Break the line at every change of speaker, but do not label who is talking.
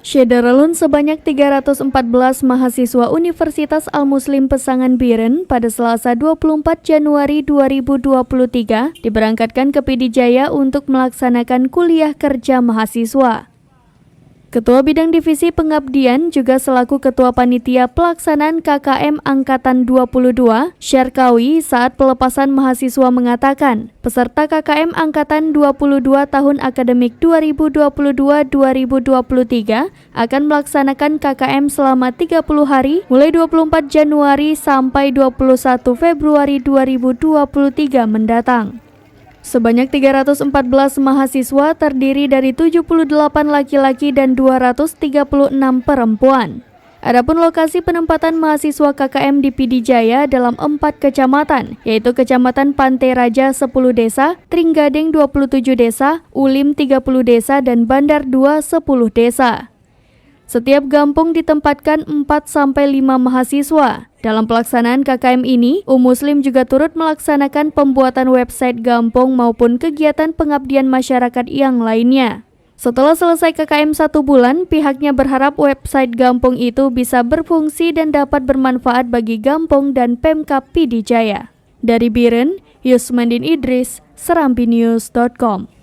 Syederalun sebanyak 314 mahasiswa Universitas Al-Muslim Pesangan Biren pada Selasa 24 Januari 2023 diberangkatkan ke Pidijaya untuk melaksanakan kuliah kerja mahasiswa. Ketua Bidang Divisi Pengabdian juga selaku Ketua Panitia Pelaksanaan KKM Angkatan 22, Syarkawi saat pelepasan mahasiswa mengatakan, peserta KKM Angkatan 22 tahun akademik 2022-2023 akan melaksanakan KKM selama 30 hari mulai 24 Januari sampai 21 Februari 2023 mendatang. Sebanyak 314 mahasiswa terdiri dari 78 laki-laki dan 236 perempuan. Adapun lokasi penempatan mahasiswa KKM di Pidijaya dalam 4 kecamatan, yaitu Kecamatan Pantai Raja 10 desa, Trenggading 27 desa, Ulim 30 desa, dan Bandar 2 10 desa. Setiap kampung ditempatkan 4-5 mahasiswa. Dalam pelaksanaan KKM ini, Muslim juga turut melaksanakan pembuatan website kampung maupun kegiatan pengabdian masyarakat yang lainnya. Setelah selesai KKM 1 bulan, pihaknya berharap website kampung itu bisa berfungsi dan dapat bermanfaat bagi kampung dan Pemkab Pidijaya. Dari Biren, Yusmandin Idris, serambinews.com.